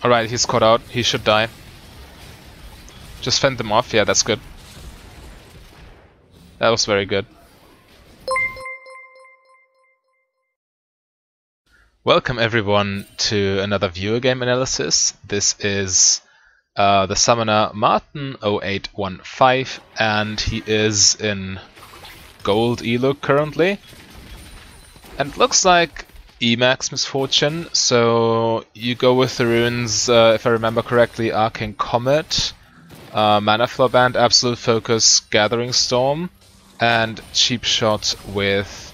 Alright, he's caught out. He should die. Just fend them off. Yeah, that's good. That was very good. Welcome everyone to another viewer game analysis. This is the summoner martn0815, and he is in gold E-look currently. And it looks like Emax Misfortune, so you go with the runes, if I remember correctly, Arcane Comet, Mana Flow Band, Absolute Focus, Gathering Storm, and Cheap Shot with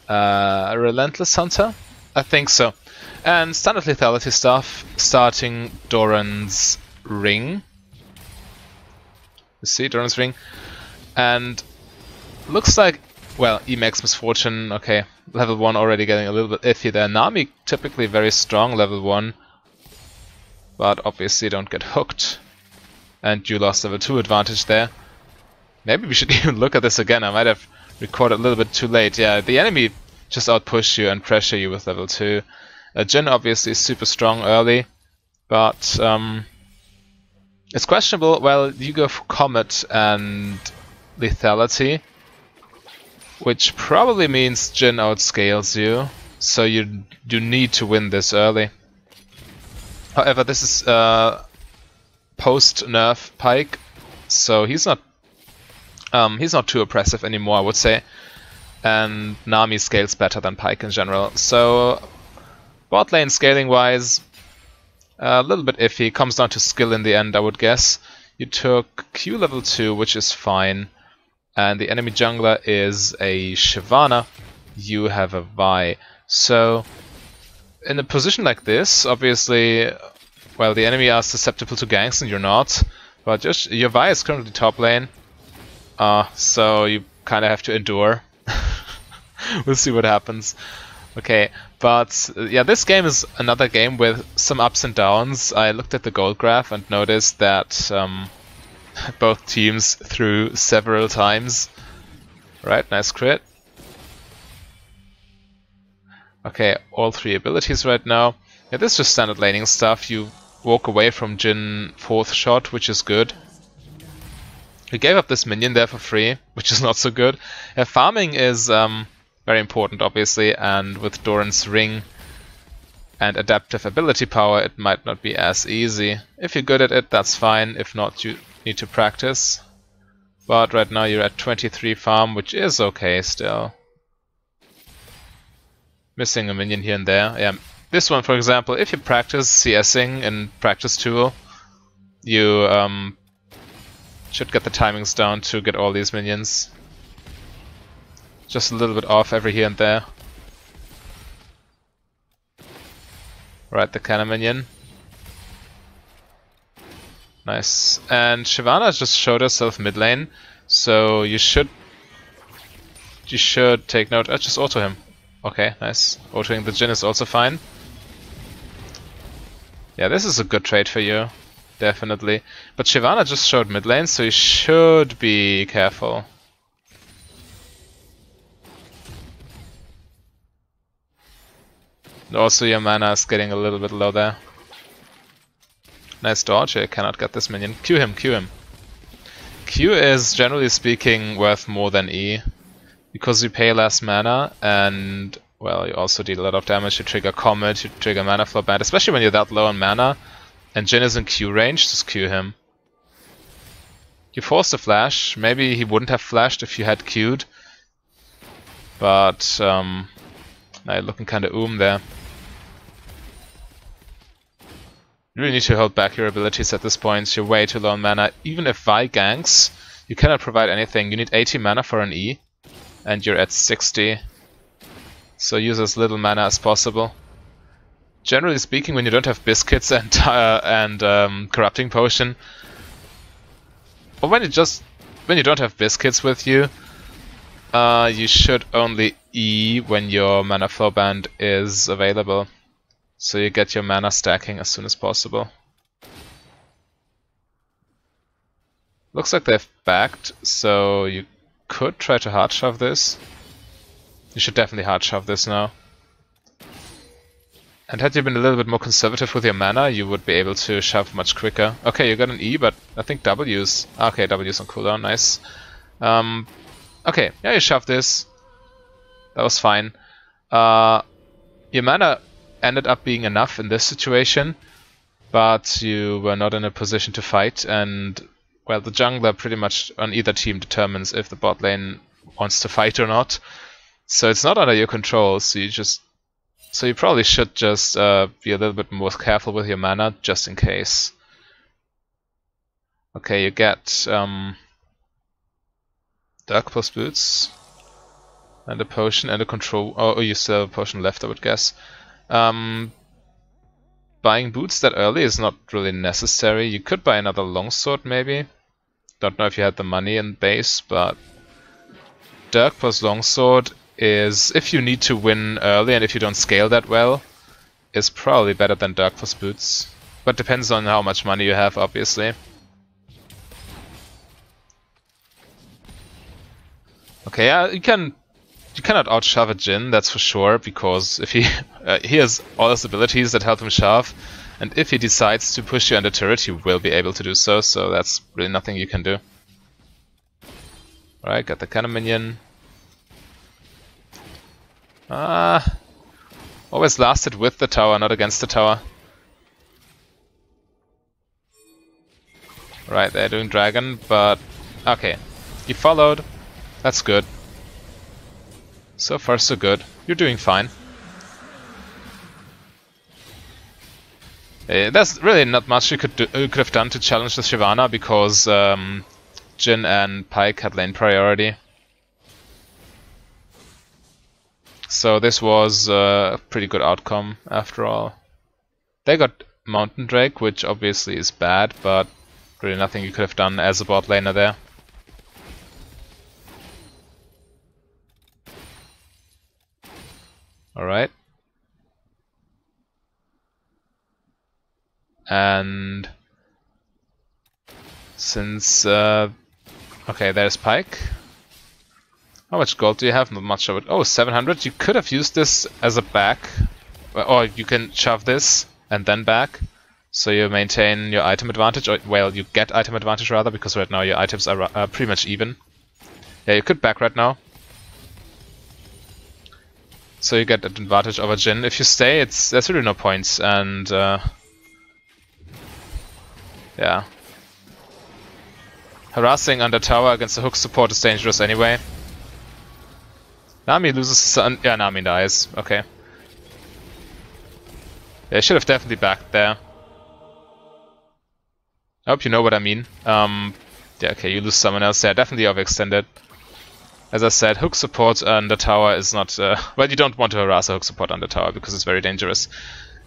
Relentless Hunter? I think so. And standard lethality stuff, starting Doran's Ring. You see, Doran's Ring. And looks like, well, Emax Misfortune, okay, level 1 already getting a little bit iffy there. Nami typically very strong level 1, but obviously don't get hooked. And you lost level 2 advantage there. Maybe we should even look at this again. I might have recorded a little bit too late. Yeah, the enemy just outpush you and pressure you with level 2. Jin obviously is super strong early, but it's questionable. Well, you go for Comet and lethality, which probably means Jin outscales you, so you need to win this early. However, this is post-nerf Pyke, so he's not too oppressive anymore, I would say. And Nami scales better than Pyke in general. So bot lane scaling wise, a little bit iffy. Comes down to skill in the end, I would guess. You took Q level 2, which is fine. And the enemy jungler is a Shyvana. You have a Vi. So in a position like this, obviously, well, the enemy are susceptible to ganks and you're not. But just your Vi is currently top lane. So you kind of have to endure. We'll see what happens. Okay, but yeah, this game is another game with some ups and downs. I looked at the gold graph and noticed that both teams threw several times. Right, nice crit. Okay, all 3 abilities right now. Yeah, this is just standard laning stuff. You walk away from Jin 4th shot, which is good. We gave up this minion there for free, which is not so good. Farming is very important, obviously, and with Doran's Ring and adaptive ability power, it might not be as easy. If you're good at it, that's fine. If not, you need to practice. But right now you're at 23 farm, which is okay still. Missing a minion here and there. Yeah, this one, for example, if you practice CSing in practice tool, you should get the timings down to get all these minions. Just a little bit off every here and there. Right, the cannon minion. Nice. And Shyvana just showed herself mid lane, so you should take note. Just auto him. Okay, nice. Autoing the Jin is also fine. Yeah, this is a good trade for you. Definitely. But Shyvana just showed mid lane, so you should be careful. Also, your mana is getting a little bit low there. Nice dodge. I cannot get this minion. Q him, Q him. Q is, generally speaking, worth more than E, because you pay less mana, and, well, you also deal a lot of damage. You trigger Comet, you trigger Mana Flow Band, especially when you're that low on mana, and Jin is in Q range, just Q him. You forced a flash. Maybe he wouldn't have flashed if you had Q'd, but now you're looking kind of there. You really need to hold back your abilities at this point. You're way too low on mana. Even if Vi ganks, you cannot provide anything. You need 80 mana for an E, and you're at 60. So use as little mana as possible. Generally speaking, when you don't have biscuits and corrupting potion, or when you don't have biscuits with you, you should only E when your mana flow band is available, so you get your mana stacking as soon as possible. Looks like they've backed, so you could try to hard shove this. You should definitely hard shove this now. And had you been a little bit more conservative with your mana, you would be able to shove much quicker. Okay, you got an E, but I think W's... Okay, W's on cooldown, nice. Okay, yeah, you shoved this. That was fine. Your mana ended up being enough in this situation, but you were not in a position to fight, and, well, the jungler pretty much on either team determines if the bot lane wants to fight or not. So it's not under your control, so you probably should just be a little bit more careful with your mana, just in case. Okay, you get Dark plus boots, and a potion, and a control... Oh, you still have a potion left, I would guess. Buying boots that early is not really necessary. You could buy another longsword, maybe. Don't know if you had the money in base, but... Dirk plus longsword is, if you need to win early and if you don't scale that well, is probably better than Dirk plus boots. But depends on how much money you have, obviously. Okay, yeah, you cannot outshove a Jhin, that's for sure, because if he has all his abilities that help him shove, and if he decides to push you under turret, he will be able to do so, so that's really nothing you can do. Alright, got the cannon minion. Always lasted with the tower, not against the tower. Right, they're doing dragon, but... Okay, you followed. That's good. So far so good. You're doing fine. There's really not much you could have done to challenge the Shyvana, because Jhin and Pyke had lane priority. So this was a pretty good outcome after all. They got Mountain Drake, which obviously is bad, but really nothing you could have done as a bot laner there. Alright. And since okay, there's Pyke. How much gold do you have? Not much of it. Oh, 700. You could have used this as a back, or you can shove this and then back, so you maintain your item advantage. Or, well, you get item advantage rather, because right now your items are pretty much even. Yeah, you could back right now, so you get an advantage over Jhin. If you stay, there's really no points, and yeah, harassing under tower against the hook support is dangerous anyway. Nami loses sun. Yeah, Nami dies. Okay. Yeah, I should have definitely backed there. I hope you know what I mean. Yeah, okay, you lose someone else there. Definitely overextended. As I said, hook support under tower is not... well, you don't want to harass a hook support under tower because it's very dangerous.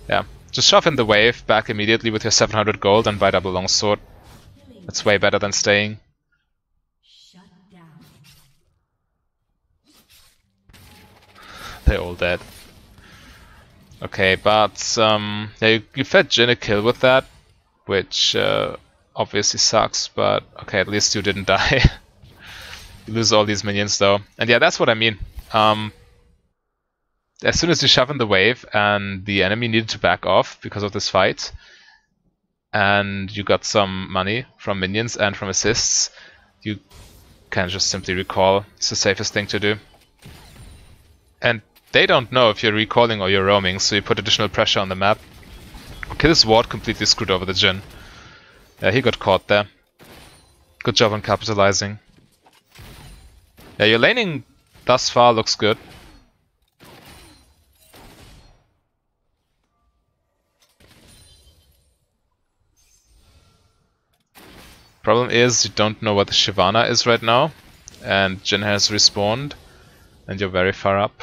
Yeah, just shove in the wave back immediately with your 700 gold and buy double longsword. That's way better than staying. They're all dead. Okay, but yeah, you fed Jhin a kill with that, which obviously sucks, but okay, at least you didn't die. You lose all these minions though. And yeah, that's what I mean. As soon as you shove in the wave and the enemy needed to back off because of this fight, and you got some money from minions and from assists, you can just simply recall. It's the safest thing to do. And they don't know if you're recalling or you're roaming, so you put additional pressure on the map. Okay, this ward completely screwed over the Jhin. Yeah, he got caught there. Good job on capitalizing. Yeah, your laning thus far looks good. Problem is, you don't know what the Shyvana is right now, and Jhin has respawned, and you're very far up.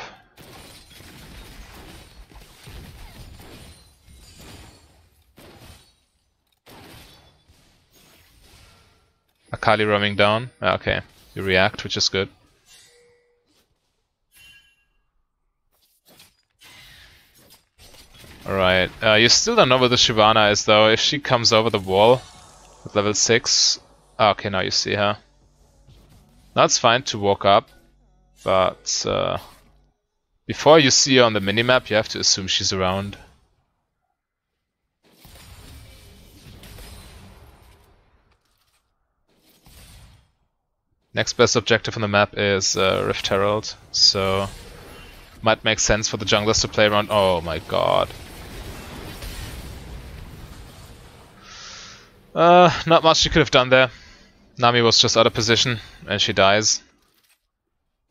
Akali roaming down. Okay, you react, which is good. Alright, you still don't know where the Shyvana is though. If she comes over the wall at level 6... okay, now you see her. Now it's fine to walk up, but before you see her on the minimap, you have to assume she's around. Next best objective on the map is Rift Herald, so might make sense for the junglers to play around. Oh my god. Not much you could have done there. Nami was just out of position, and she dies.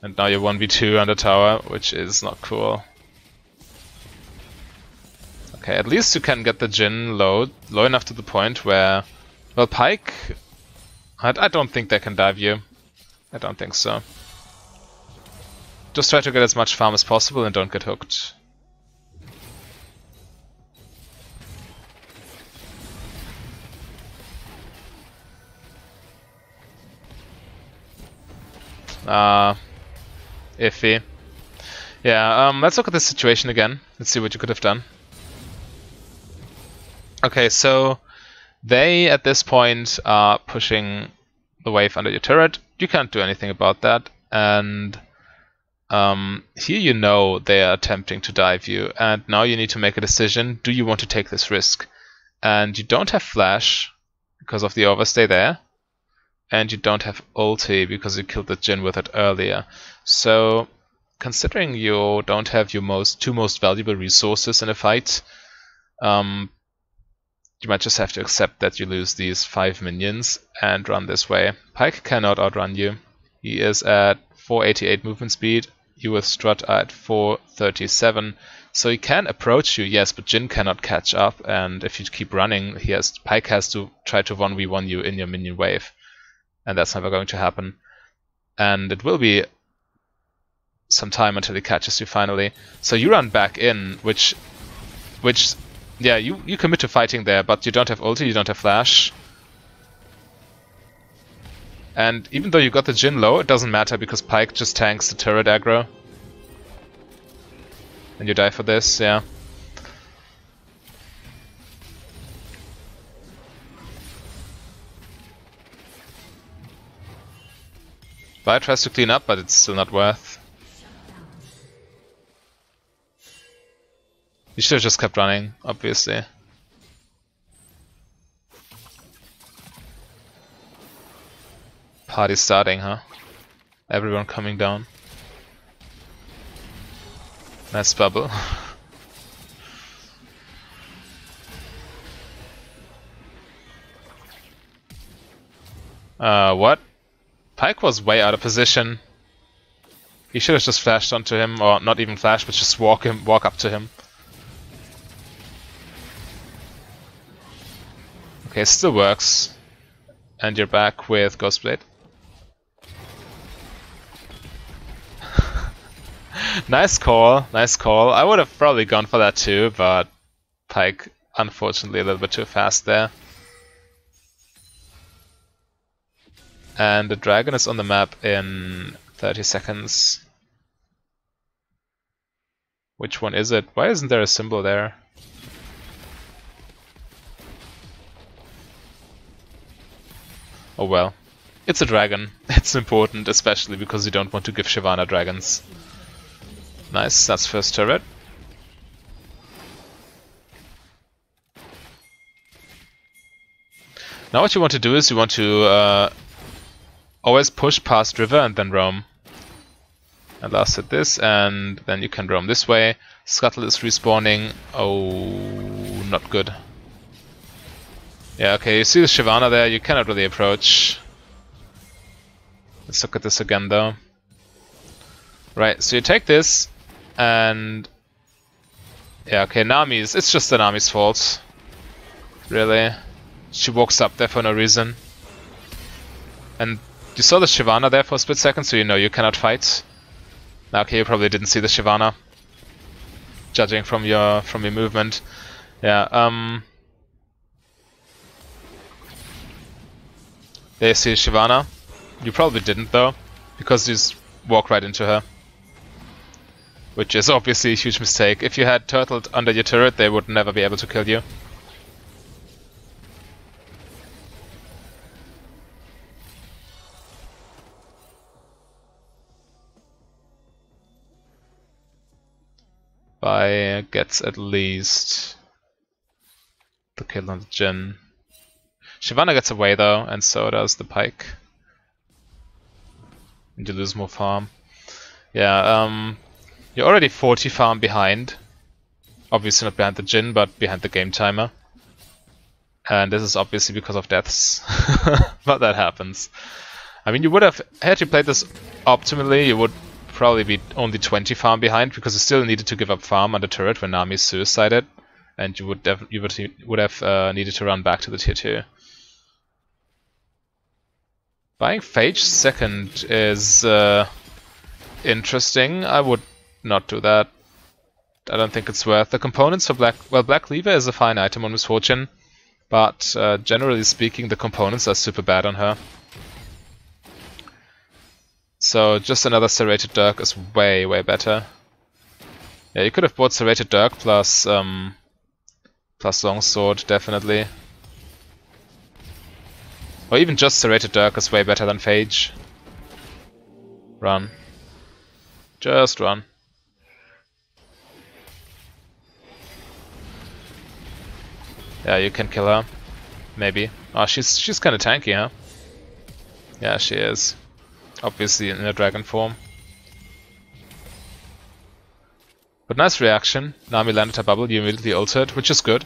And now you're 1v2 under tower, which is not cool. Okay, at least you can get the Jhin low enough to the point where... Well, Pyke... I don't think they can dive you. I don't think so. Just try to get as much farm as possible and don't get hooked. Iffy. Yeah, let's look at this situation again. Let's see what you could have done. Okay, so they at this point are pushing the wave under your turret. You can't do anything about that, and here you know they are attempting to dive you, and now you need to make a decision. Do you want to take this risk? And you don't have flash because of the overstay there, and you don't have ulti because you killed the Jhin with it earlier. So considering you don't have your two most valuable resources in a fight, you might just have to accept that you lose these 5 minions and run this way. Pyke cannot outrun you. He is at 488 movement speed. You with Strut are at 437. So he can approach you, yes, but Jhin cannot catch up. And if you keep running, Pyke has to try to 1v1 you in your minion wave. And that's never going to happen. And it will be some time until he catches you finally. So you run back in, which yeah, you commit to fighting there, but you don't have ulti, you don't have flash. And even though you got the Jhin low, it doesn't matter because Pyke just tanks the turret aggro. And you die for this, yeah. Vi tries to clean up, but it's still not worth. You should have just kept running, obviously. Party starting, huh? Everyone coming down. Nice bubble. What? Pyke was way out of position. He should have just flashed onto him, or not even flash, but just walk up to him. Okay, still works. And you're back with Ghostblade. Nice call, nice call. I would have probably gone for that too, but Pyke, unfortunately, a little bit too fast there. And the dragon is on the map in 30 seconds. Which one is it? Why isn't there a symbol there? Oh well. It's a dragon. It's important, especially because you don't want to give Shyvana dragons. Nice, that's first turret. Now what you want to do is you want to always push past river and then roam. And last hit this, and then you can roam this way. Scuttle is respawning. Oh, not good. Yeah, okay, you see the Shyvana there, you cannot really approach. Let's look at this again though. Right, so you take this, and... yeah, okay, Nami's, it's just the Nami's fault. Really. She walks up there for no reason. And you saw the Shyvana there for a split second, so you know you cannot fight. Okay, you probably didn't see the Shyvana, judging from your movement. Yeah, there you see Shyvana. You probably didn't though, because you just walk right into her. Which is obviously a huge mistake. If you had turtled under your turret, they would never be able to kill you. Vi gets at least the kill on the Jhin. Shyvana gets away though, and so does the Pyke. and you lose more farm. Yeah, you're already 40 farm behind. Obviously not behind the Jhin, but behind the game timer. And this is obviously because of deaths. But that happens. I mean, you would have, had you played this optimally, you would probably be only 20 farm behind, because you still needed to give up farm on the turret when Nami suicided. And you would have needed to run back to the tier 2. Buying Phage second is interesting. I would not do that. I don't think it's worth. The components for Black... Well, Black Cleaver is a fine item on Misfortune, but generally speaking the components are super bad on her. So just another Serrated Dirk is way, way better. Yeah, you could have bought Serrated Dirk plus Longsword, definitely. Or even just Serrated Dirk is way better than Phage. Run. Just run. Yeah, you can kill her. Maybe. Oh, she's kinda tanky, huh? Yeah, she is. Obviously in a dragon form. But nice reaction. Nami landed her bubble, you immediately ulted, which is good.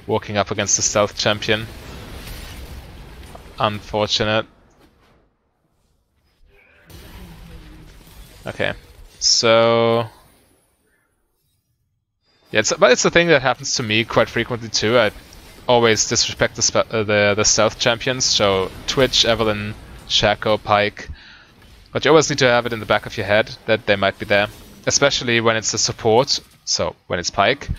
Walking up against the stealth champion. Unfortunate. Okay. So... yeah, it's the thing that happens to me quite frequently too. I always disrespect the stealth champions, so Twitch, Evelynn, Shaco, Pyke. But you always need to have it in the back of your head that they might be there. Especially when it's a support, so when it's Pyke.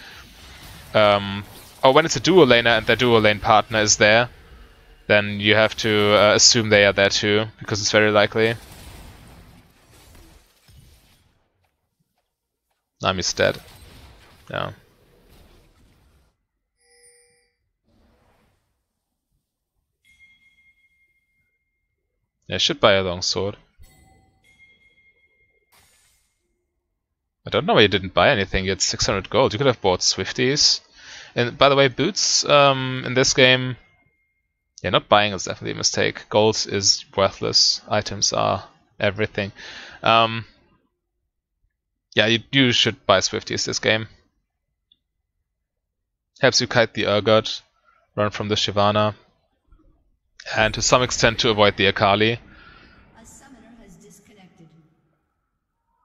Or when it's a duo laner and their duo lane partner is there, then you have to assume they are there too, because it's very likely. Nami's dead. Yeah. Yeah, I should buy a longsword. I don't know why you didn't buy anything. You had 600 gold. You could have bought Swifties. And by the way, boots in this game... yeah, not buying is definitely a mistake. Gold is worthless. Items are everything. Yeah, you should buy Swifties this game. Helps you kite the Urgot, run from the Shyvana, and to some extent to avoid the Akali.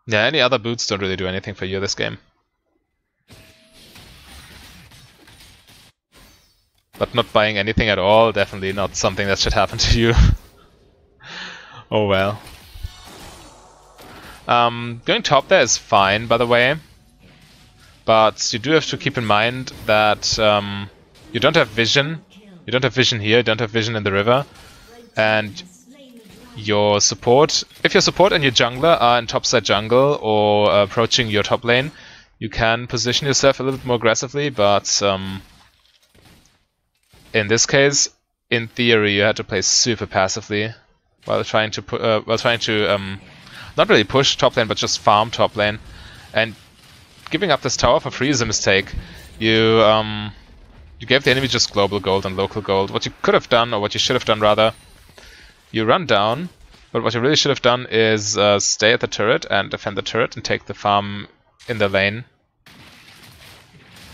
Yeah, any other boots don't really do anything for you this game. But not buying anything at all, definitely not something that should happen to you. Oh well. Going top there is fine, by the way. But you do have to keep in mind that you don't have vision. You don't have vision here, you don't have vision in the river. And your support... if your support and your jungler are in topside jungle or approaching your top lane, you can position yourself a little bit more aggressively, but... in this case, in theory, you had to play super passively while trying to not really push top lane, but just farm top lane. And giving up this tower for free is a mistake. You gave the enemy just global gold and local gold. What you could have done, or what you should have done rather, you run down. But what you really should have done is stay at the turret and defend the turret and take the farm in the lane.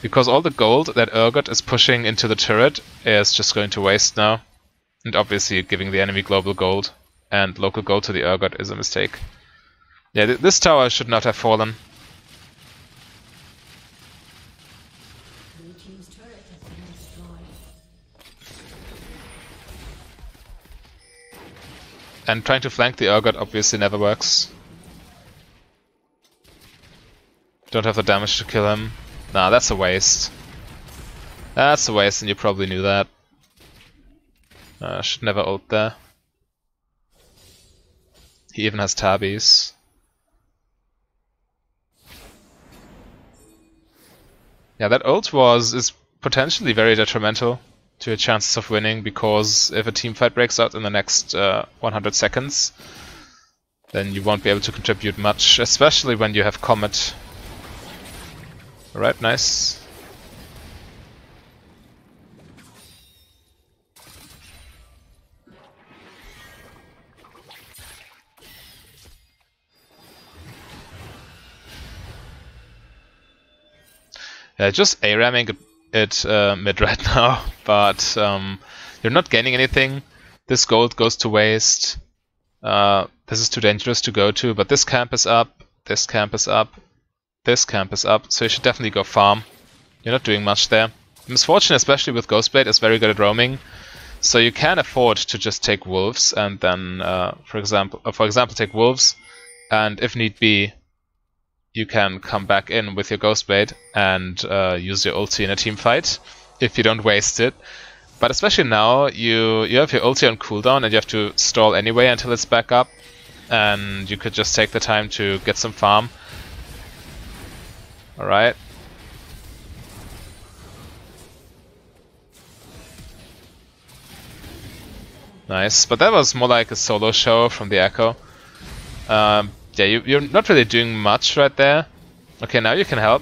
Because all the gold that Urgot is pushing into the turret is just going to waste now. And obviously giving the enemy global gold and local gold to the Urgot is a mistake. Yeah, this tower should not have fallen. And trying to flank the Urgot obviously never works. Don't have the damage to kill him. Nah, that's a waste. That's a waste, and you probably knew that. Should never ult there. He even has tabbies. Yeah, that ult is potentially very detrimental to your chances of winning, because if a teamfight breaks out in the next 100 seconds, then you won't be able to contribute much, especially when you have Comet. Alright, nice. Yeah, just A-ramming it mid right now, but you're not gaining anything. This gold goes to waste. This is too dangerous to go to, but this camp is up, this camp is up, this camp is up, so you should definitely go farm. You're not doing much there. Misfortune, especially with Ghostblade, is very good at roaming, so you can afford to just take wolves and then, for example, take wolves, and if need be, you can come back in with your Ghostblade and use your ulti in a team fight if you don't waste it. But especially now, you have your ulti on cooldown and you have to stall anyway until it's back up, and you could just take the time to get some farm. Alright. Nice, but that was more like a solo show from the Echo. Yeah, you're not really doing much right there. Okay, now you can help,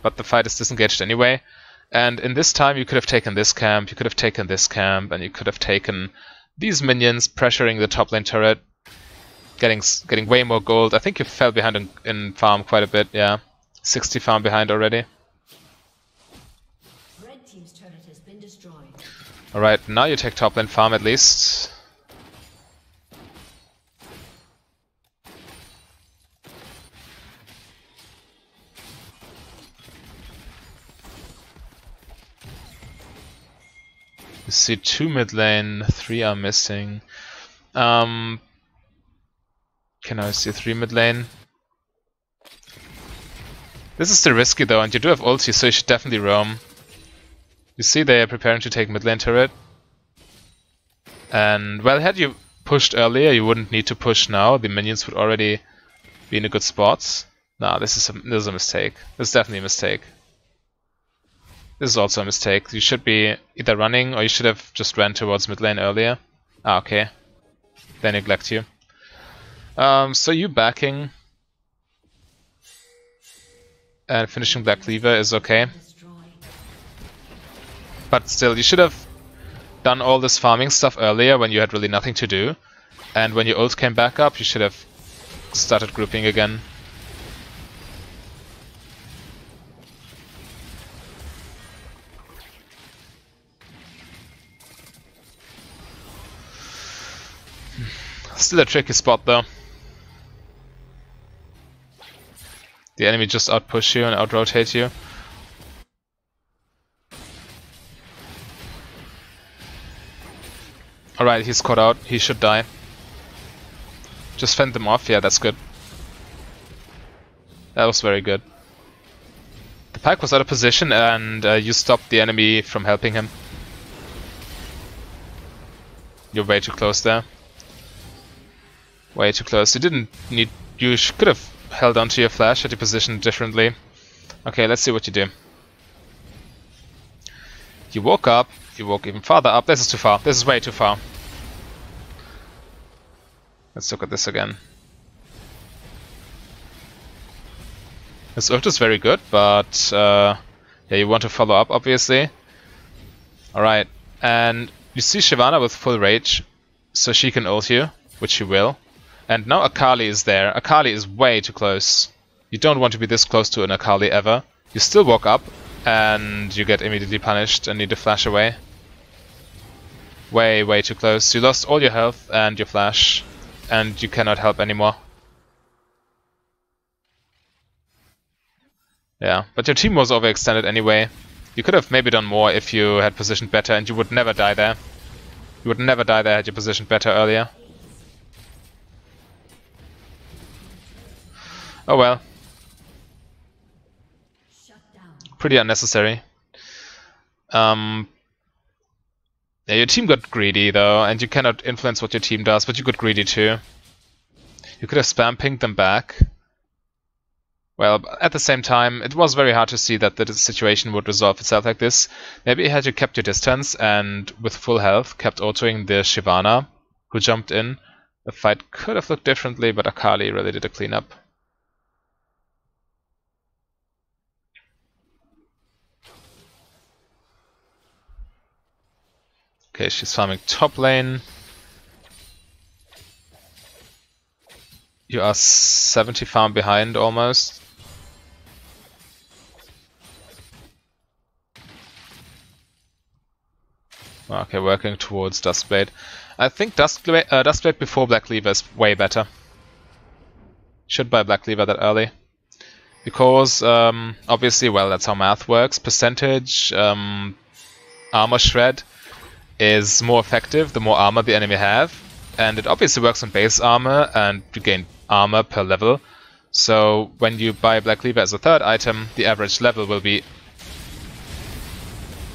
but the fight is disengaged anyway. And in this time you could have taken this camp, you could have taken this camp, and you could have taken these minions, pressuring the top lane turret, getting way more gold. I think you fell behind in farm quite a bit, yeah. 60 farm behind already. Red team's turret has been destroyed. Alright, now you take top lane farm at least. You see 2 mid lane, 3 are missing. Can I see 3 mid lane? This is still risky though, and you do have ulti, so you should definitely roam. You see they are preparing to take mid lane turret. And, well, had you pushed earlier, you wouldn't need to push now. The minions would already be in a good spot. Nah, this is a mistake. This is definitely a mistake. This is also a mistake. You should be either running, or you should have just ran towards mid lane earlier. Ah, okay. They neglect you. So you backing and finishing Black Cleaver is okay. But still, you should have done all this farming stuff earlier when you had really nothing to do. And when your ult came back up, you should have started grouping again. Still a tricky spot though. The enemy just outpush you and outrotate you. Alright, he's caught out. He should die. Just fend them off. Yeah, that's good. That was very good. The Pyke was out of position and you stopped the enemy from helping him. You're way too close there. Way too close. You didn't need... You could have held onto your flash, had you positioned differently. Okay, let's see what you do. You walk up. You walk even farther up. This is too far. This is way too far. Let's look at this again. This ult is very good, but yeah, you want to follow up, obviously. Alright, and you see Shyvana with full rage, so she can ult you, which she will. And now Akali is there. Akali is way too close. You don't want to be this close to an Akali ever. You still walk up, and you get immediately punished and need to flash away. Way too close. You lost all your health and your flash, and you cannot help anymore. Yeah, but your team was overextended anyway. You could have maybe done more if you had positioned better, and you would never die there. You would never die there had you positioned better earlier. Oh well. Pretty unnecessary. Yeah, your team got greedy though, and you cannot influence what your team does, but you got greedy too. You could have spam pinged them back. Well, at the same time, it was very hard to see that the situation would resolve itself like this. Maybe had you kept your distance and with full health kept autoing the Shyvana, who jumped in, the fight could have looked differently, but Akali really did a cleanup. Okay, she's farming top lane. You are 70 farm behind almost. Okay, working towards Duskblade. I think Duskblade before Black Cleaver is way better. Should buy Black Cleaver that early. Because, obviously, well, that's how math works. Percentage armor shred is more effective the more armor the enemy have. And it obviously works on base armor, and you gain armor per level. So when you buy Black Cleaver as a third item, the average level will be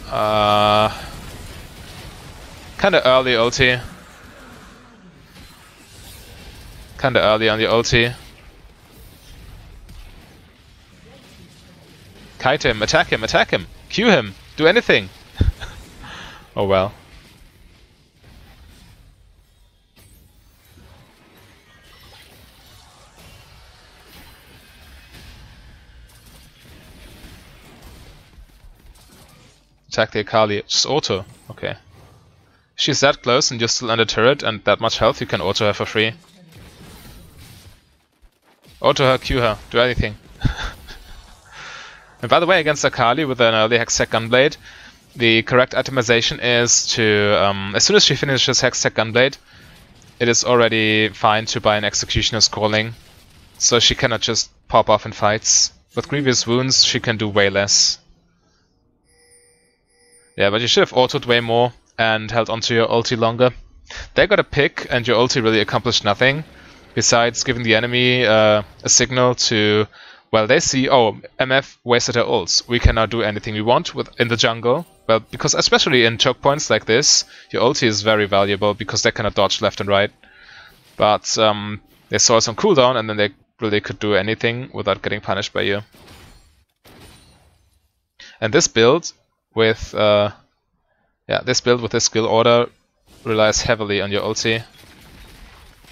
kinda early ulti. Kinda early on the ulti. Kite him, attack him, Q him, do anything. Oh well. Attack the Akali, just auto, okay. She's that close and you're still under turret and that much health, you can auto her for free. Auto her, Q her, do anything. And by the way, against Akali with an early Hextech Gunblade, the correct itemization is to, as soon as she finishes Hextech Gunblade, it is already fine to buy an Executioner's Calling, so she cannot just pop off in fights. With Grievous Wounds, she can do way less. Yeah, but you should have autoed way more and held onto your ulti longer. They got a pick, and your ulti really accomplished nothing, besides giving the enemy a signal to... Well, they see, oh, MF wasted her ults. We can now do anything we want in the jungle. Well, because especially in choke points like this, your ulti is very valuable because they cannot dodge left and right. But they saw us on cooldown and then they really could do anything without getting punished by you. And this build with this skill order relies heavily on your ulti.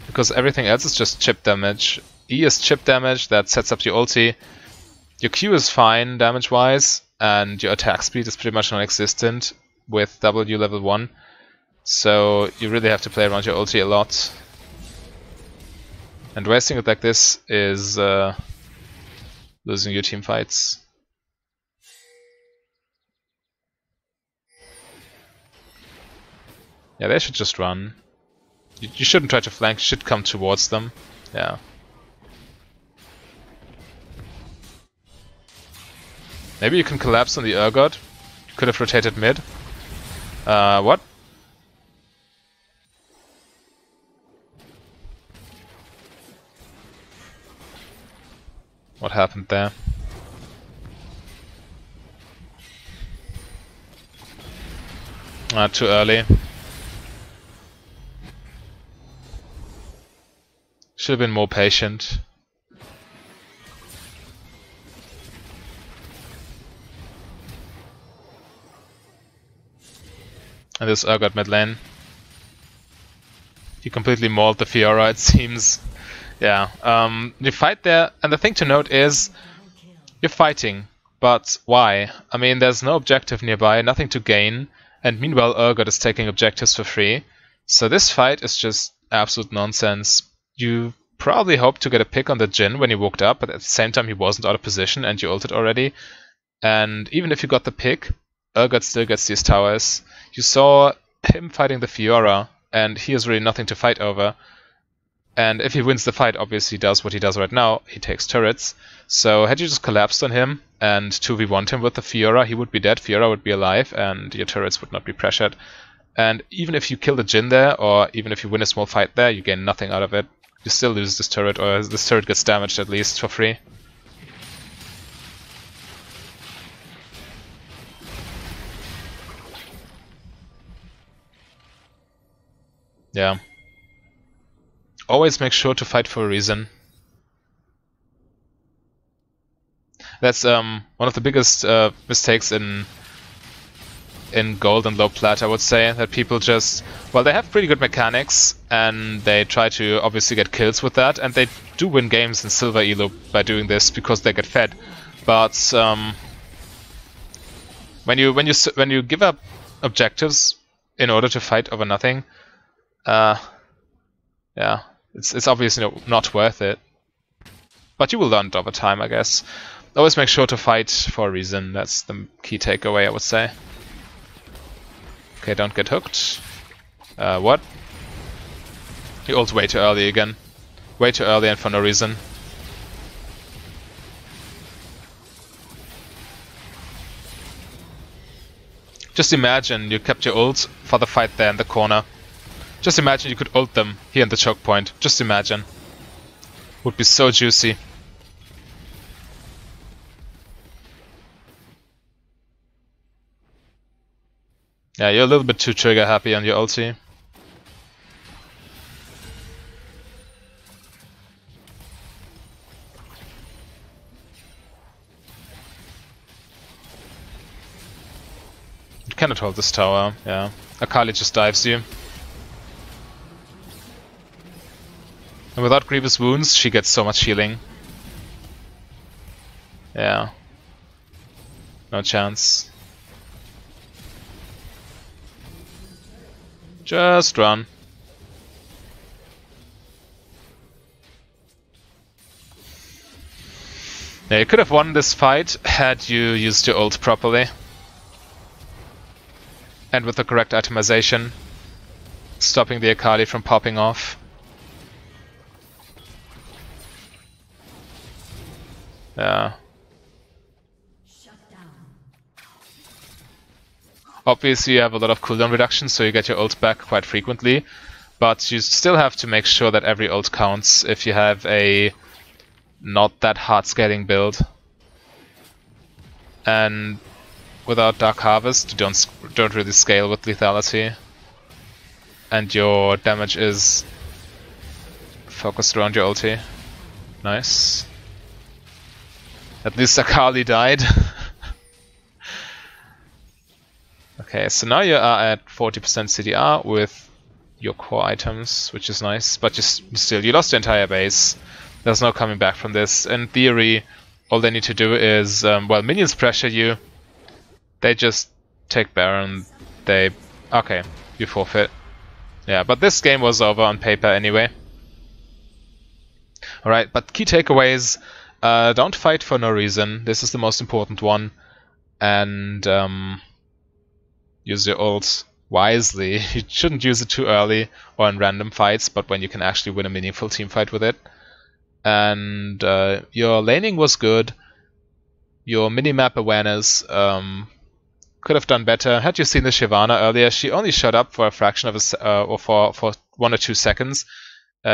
Because everything else is just chip damage. E is chip damage that sets up your ulti. Your Q is fine damage-wise, and your attack speed is pretty much non-existent with W level 1. So you really have to play around your ulti a lot. And wasting it like this is losing your team fights. Yeah, they should just run. You shouldn't try to flank, you should come towards them. Yeah. Maybe you can collapse on the Urgot. You could have rotated mid. What? What happened there? Too early. Should have been more patient. And this Urgot mid lane. He completely mauled the Fiora, it seems. Yeah, you fight there, and the thing to note is, you're fighting, but why? I mean, there's no objective nearby, nothing to gain, and meanwhile Urgot is taking objectives for free. So this fight is just absolute nonsense. You probably hoped to get a pick on the Jhin when he walked up, but at the same time he wasn't out of position and you ulted already. And even if you got the pick, Urgot still gets these towers. You saw him fighting the Fiora, and he has really nothing to fight over. And if he wins the fight, obviously he does what he does right now, he takes turrets. So had you just collapsed on him and 2v1'd him with the Fiora, he would be dead, Fiora would be alive, and your turrets would not be pressured. And even if you kill the Jhin there, or even if you win a small fight there, you gain nothing out of it. You still lose this turret, or this turret gets damaged at least for free. Yeah. Always make sure to fight for a reason. That's one of the biggest mistakes in gold and low plat, I would say, that people just, well, they have pretty good mechanics and they try to obviously get kills with that, and they do win games in silver elo by doing this because they get fed. But when you give up objectives in order to fight over nothing, yeah, it's obviously not worth it. But you will learn it over time, I guess. Always make sure to fight for a reason. That's the key takeaway, I would say. Okay, don't get hooked. What? He ults way too early again. Way too early and for no reason. Just imagine you kept your ult for the fight there in the corner. Just imagine you could ult them here in the choke point. Just imagine. Would be so juicy. Yeah, you're a little bit too trigger happy on your ulti. You cannot hold this tower, yeah. Akali just dives you. And without Grievous Wounds, she gets so much healing. Yeah. No chance. Just run. Yeah, you could have won this fight had you used your ult properly. And with the correct itemization. Stopping the Akali from popping off. Yeah. Obviously you have a lot of cooldown reduction, so you get your ult back quite frequently. But you still have to make sure that every ult counts if you have a not that hard scaling build. And without Dark Harvest, you don't really scale with lethality. And your damage is focused around your ulti. Nice. At least Akali died. Okay, so now you are at 40% CDR with your core items, which is nice, but you lost the entire base. There's no coming back from this. In theory, all they need to do is, well, minions pressure you, they just take Baron, okay, you forfeit. Yeah, but this game was over on paper anyway. Alright, but key takeaways, don't fight for no reason, this is the most important one, and use your ult wisely. You shouldn't use it too early or in random fights, but when you can actually win a meaningful team fight with it. And your laning was good. Your minimap awareness could have done better. Had you seen the Shyvana earlier, she only showed up for a fraction of a or for 1 or 2 seconds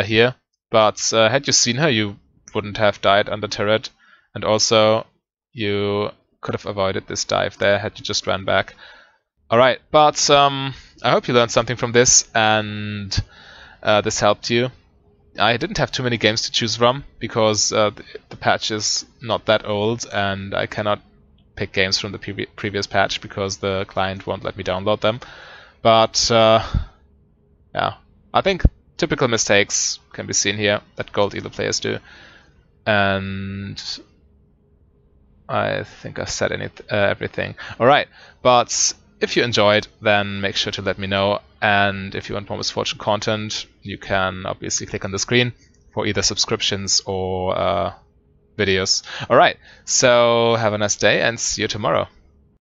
here. But had you seen her, you wouldn't have died under turret. And also, you could have avoided this dive there had you just ran back. Alright, but I hope you learned something from this and this helped you. I didn't have too many games to choose from because the patch is not that old and I cannot pick games from the previous patch because the client won't let me download them. But yeah, I think typical mistakes can be seen here that gold elo players do. And I think I said everything. Alright, but if you enjoyed, then make sure to let me know, and if you want more Misfortune content, you can obviously click on the screen for either subscriptions or videos. Alright, so have a nice day and see you tomorrow.